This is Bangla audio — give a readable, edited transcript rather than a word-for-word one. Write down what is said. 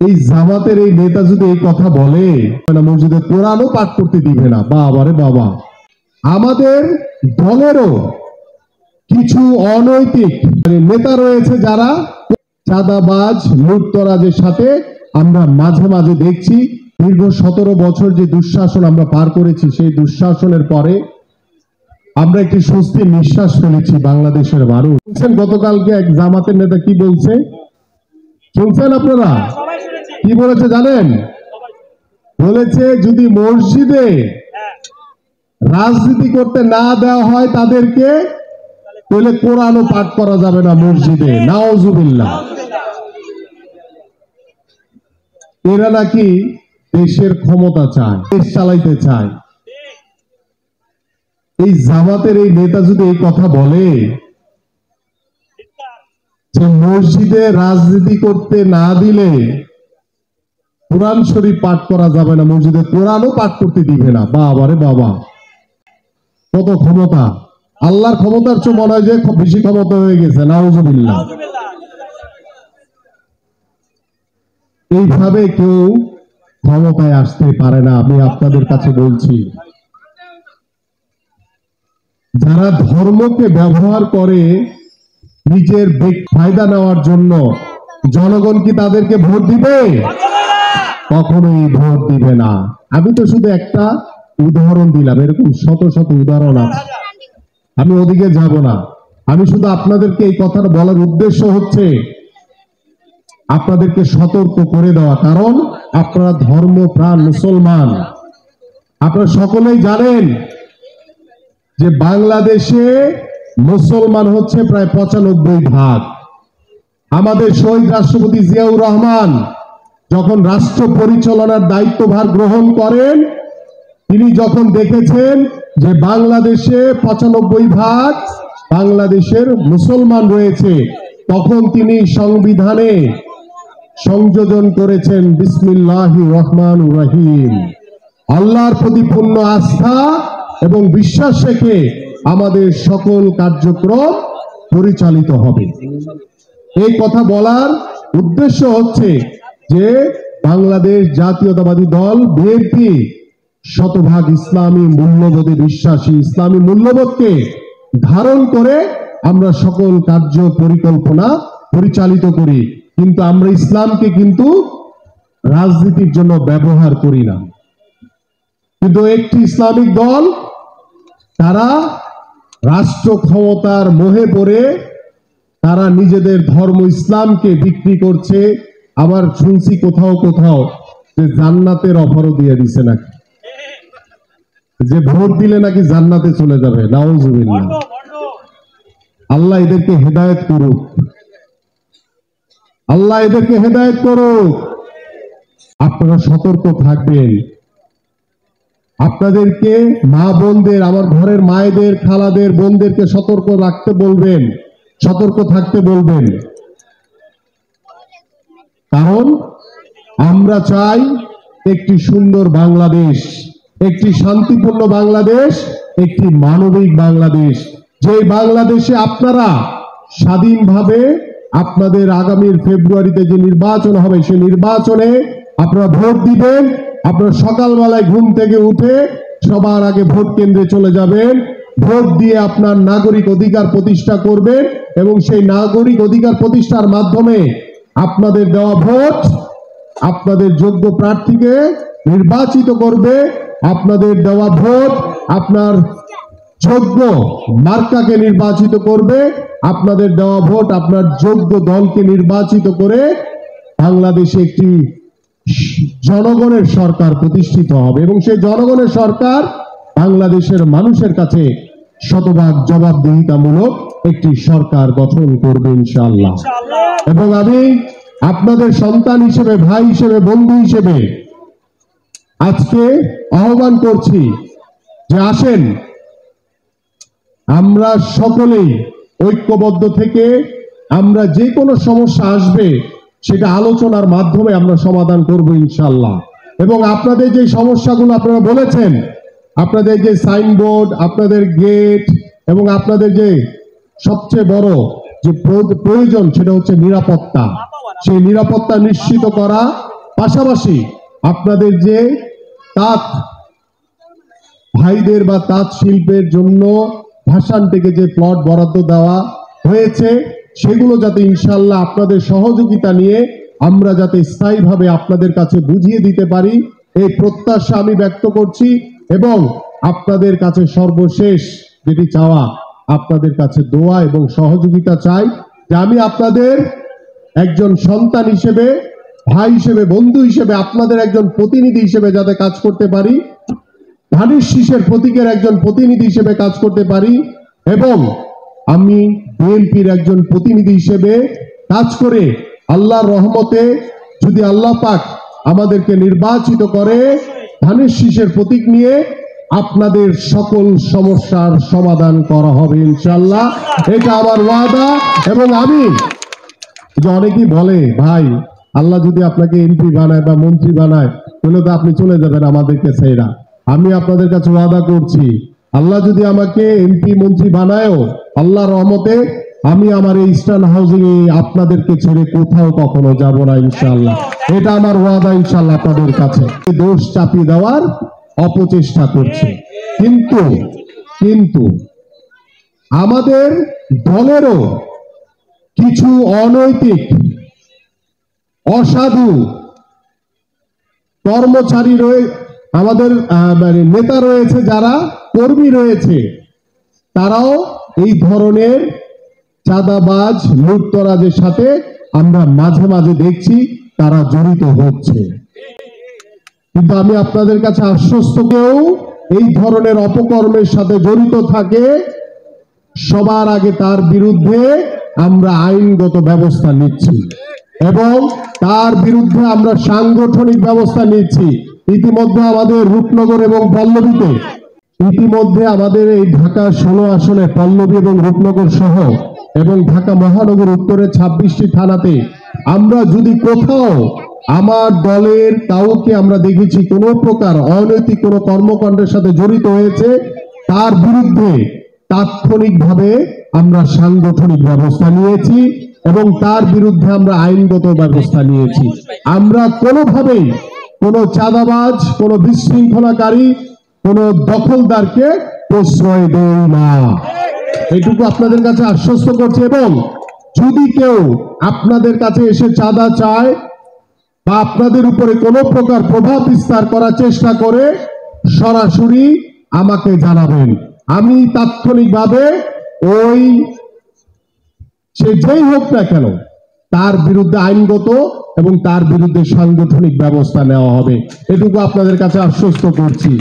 এই জামাতের এই নেতা যদি এই কথা বলে না মসজিদে কোরআনও পাঠ করতে দিবে না, বাবা রে বাবা। আমাদের দলেরও কিছু অনৈতিক নেতা রয়েছে যারা চাঁদাবাজ লুটতরাজের সাথে আমরা মাঝে মাঝে দেখছি। দীর্ঘ 17 বছর যে দুঃশাসন আমরা পার করেছি, সেই দুঃশাসনের পরে আমরা একটি স্বস্তির নিঃশ্বাস ফেলেছি বাংলাদেশের মানুষ। শুনছেন গতকালকে এক জামাতের নেতা কি বলছে? শুনছেন আপনারা? কি বলেছে জানেন? বলেছে যদি মসজিদে রাজনীতি করতে না দেওয়া হয় তাদেরকে, তাহলে কোরআনও পাঠ করা যাবে না মসজিদে। নাউজুবিল্লাহ। এরা নাকি দেশের ক্ষমতা চায়, দেশ চালাইতে চায়। এই জামাতের এই নেতা যদি এই কথা বলে যে মসজিদে রাজনীতি করতে না দিলে কোরআন শরীফ পাঠ করা যাবে না, মসজিদে কোরআনও পাঠ করতে দিবে না, বাবা রে বাবা। কত ক্ষমতা! আল্লাহর ক্ষমতার চেয়ে মনে হয় যে বেশি ক্ষমতা হয়ে গেছে। নাউজুবিল্লাহ। এইভাবে কেউ ক্ষমতায় আসতে পারে না। আমি আপনাদের কাছে বলছি, যারা ধর্মকে ব্যবহার করে নিজের ফায়দা নেওয়ার জন্য, জনগণ কি তাদেরকে ভোট দিবে? কখনোই ভোট দিবে না। আমি তো শুধু একটা উদাহরণ দিলাম, এরকম শত শত উদাহরণ আছে। আমি ওদিকে যাব না। আমি শুধু আপনাদেরকে এই কথাটা বলার উদ্দেশ্য হচ্ছে আপনাদেরকে সতর্ক করে দেওয়া। কারণ আপনারা ধর্মপ্রাণ মুসলমান। আপনারা সকলেই জানেন যে বাংলাদেশে মুসলমান হচ্ছে প্রায় 95%। আমাদের শহীদ রাষ্ট্রপতি জিয়াউর রহমান যখন রাষ্ট্র পরিচালনার দায়িত্বভার গ্রহণ করেন, তিনি যখন দেখেছেন যে বাংলাদেশে 95% বাংলাদেশের মুসলমান রয়েছে, তখন তিনি সংবিধানে সংযোজন করেছেন বিসমিল্লাহির রহমানির রহিম। আল্লাহর প্রতি পূর্ণ আস্থা এবং বিশ্বাস রেখে আমাদের সকল কার্যক্রম পরিচালিত হবে। এই কথা বলার উদ্দেশ্য হচ্ছে যে বাংলাদেশ জাতীয়তাবাদী দল বিএনপি শতভাগ ইসলামী মূল্যবোধে বিশ্বাসী। ইসলামী মূল্যবোধকে ধারণ করে আমরা সকল কার্য পরিকল্পনা পরিচালিত করি, কিন্তু আমরা ইসলামকে কিন্তু রাজনীতির জন্য ব্যবহার করি না। কিন্তু একটি ইসলামিক দল তারা রাষ্ট্র ক্ষমতার মোহে পড়ে তারা নিজেদের ধর্ম ইসলামকে বিক্রি করছে। আবার শুনছি কোথাও কোথাও যে জান্নাতের অফারও দিয়ে দিছে নাকি, যে ভোট দিলে নাকি জান্নাতে চলে যাবে। নাউজুবিল্লাহ। আল্লাহ এদেরকে হেদায়েত করুক, আল্লাহ এদেরকে হেদায়েত করুক। আপনারা সতর্ক থাকবেন। আপনাদেরকে মা বোনদের, আমার ঘরের মায়েদের, খালাদের, বোনদেরকে সতর্ক রাখতে বলবেন, সতর্ক থাকতে বলবেন। কারণ আমরা চাই একটি সুন্দর বাংলাদেশ, একটি শান্তিপূর্ণ বাংলাদেশ, একটি মানবিক বাংলাদেশ, যে বাংলাদেশে আপনারা স্বাধীনভাবে আপনাদের আগামীর ফেব্রুয়ারিতে যে নির্বাচন হবে, সেই নির্বাচনে আপনারা ভোট দিবেন। আপনারা সকালবেলায় ঘুম থেকে উঠে সবার আগে ভোট কেন্দ্রে চলে যাবেন, ভোট দিয়ে আপনার নাগরিক অধিকার প্রতিষ্ঠা করবেন এবং সেই নাগরিক অধিকার প্রতিষ্ঠার মাধ্যমে আপনাদের দেওয়া ভোট আপনাদের যোগ্য প্রার্থীকে নির্বাচিত করবে। আপনাদের দেওয়া ভোট আপনার যোগ্য মার্কাকে নির্বাচিত করবে। আপনাদের দেওয়া ভোট আপনার যোগ্য দলকে নির্বাচিত করে বাংলাদেশে একটি জনগণের সরকার প্রতিষ্ঠিত হবে এবং সেই জনগণের সরকার বাংলাদেশের মানুষের কাছে শতভাগ জবাবদিহিতামূলক একটি সরকার গঠন করবে ইনশাআল্লাহ। এবং আমি আপনাদের সন্তান হিসেবে, ভাই হিসেবে, বন্ধু হিসেবে আজকে আহ্বান করছি যে আসেন আমরা সকলেই ঐক্যবদ্ধ থেকে আমরা যে কোনো সমস্যা আসবে সেটা আলোচনার মাধ্যমে আমরা সমাধান করব ইনশাআল্লাহ। এবং আপনাদের যে সমস্যাগুলো আপনারা বলেছেন, আপনাদের যে সাইনবোর্ড, আপনাদের গেট এবং আপনাদের যে সবচেয়ে বড় যে প্রয়োজন সেটা হচ্ছে নিরাপত্তা। সেই নিরাপত্তা নিশ্চিত করা পাশাপাশি আপনাদের যে তাঁত ভাইদের বা তাঁত শিল্পের জন্য ভাসান থেকে যে প্লট বরাদ্দ দেওয়া হয়েছে সেগুলো যাতে ইনশাআল্লাহ আপনাদের সহযোগিতা নিয়ে আমরা যাতে স্থায়ীভাবে আপনাদের কাছে বুঝিয়ে দিতে পারি এই প্রত্যাশা আমি ব্যক্ত করছি। এবং আপনাদের কাছে সর্বশেষ যেটি চাওয়া, আপনাদের কাছে দোয়া এবং সহযোগিতা চাই যে আমি আপনাদের একজন সন্তান হিসেবে, ভাই হিসেবে, বন্ধু হিসেবে, আপনাদের একজন প্রতিনিধি হিসেবে যাতে কাজ করতে পারি, ধানের শীষের প্রতীকের একজন প্রতিনিধি হিসেবে কাজ করতে পারি এবং আমি বিএনপির একজন প্রতিনিধি হিসেবে কাজ করে আল্লাহর রহমতে যদি আল্লাহ পাক আমাদেরকে নির্বাচিত করে ধানের শীষের প্রতীক নিয়ে আপনাদের সকল সমস্যার সমাধান করা হবে ইনশাআল্লাহ। এটা আমার ওয়াদা। এবং আমি যে অনেকেই বলে ভাই আল্লাহ যদি আপনাকে এমপি বানায় বা মন্ত্রী বানায় তাহলে তো আপনি চলে যাবেন আমাদেরকে ছেড়া। আমি আপনাদের কাছে ওয়াদা করছি আল্লাহ যদি আমাকে এমপি মন্ত্রী বানায়ও আল্লাহর রহমতে আমি আমার এই ইস্টার্ন হাউজিং এ আপনাদেরকে ছেড়ে কোথাও কখনো যাব না ইনশাআল্লাহ। এটা আমার ওয়াদা ইনশাআল্লাহ আপনাদের কাছে। দোষ চাপিয়ে দেওয়ার অপচেষ্টা করছে, কিন্তু আমাদের দলেরও কিছু অনৈতিক অসাধু কর্মচারী আমাদের নেতা রয়েছে, যারা কর্মী রয়েছে, তারাও এই ধরনের চাঁদাবাজ লুটতরাজের সাথে আমরা মাঝে মাঝে দেখছি তারা জড়িত হচ্ছে। কিন্তু আমি আপনাদের কাছে আশ্বস্ত, কেউ এই ধরনের অপকর্মের সাথে জড়িত থাকে সবার আগে তার বিরুদ্ধে আমরা আইনগত ব্যবস্থা নিচ্ছি এবং তার বিরুদ্ধে আমরা সাংগঠনিক ব্যবস্থা নিচ্ছি। ইতিমধ্যে আমাদের রূপনগর এবং পল্লবীতে, ইতিমধ্যে আমাদের এই ঢাকা 16 আসনে পল্লবী এবং রূপনগর সহ এবং ঢাকা মহানগর উত্তরে 26টি থানাতে আমরা যদি কোথাও আমার দলের কাউকে আমরা দেখেছি কোনো প্রকার অনৈতিক কোনো কর্মকাণ্ডের সাথে জড়িত হয়েছে, তার বিরুদ্ধে তাৎক্ষণিকভাবে আমরা সাংগঠনিক ব্যবস্থা নিয়েছি এবং তার বিরুদ্ধে আমরা আইনগত ব্যবস্থা নিয়েছি। আমরা কোনোভাবেই কোনো চাঁদাবাজ, কোনো বিশৃঙ্খলাকারী, কোনো দখলদারকে প্রশ্রয় দেই না, এটুকু আপনাদের কাছে আশ্বস্ত করছি। এবং যদি কেউ আপনাদের কাছে এসে চাঁদা চায় বা আপনাদের উপরে কোনো প্রকার প্রভাব বিস্তার করার চেষ্টা করে সরাসরি আমাকে জানাবেন। আমি তাৎক্ষণিকভাবে ওই সে যেই হোক না কেন তার বিরুদ্ধে আইনগত এবং তার বিরুদ্ধে সাংগঠনিক ব্যবস্থা নেওয়া হবে, এটুকু আপনাদের কাছে আশ্বস্ত করছি।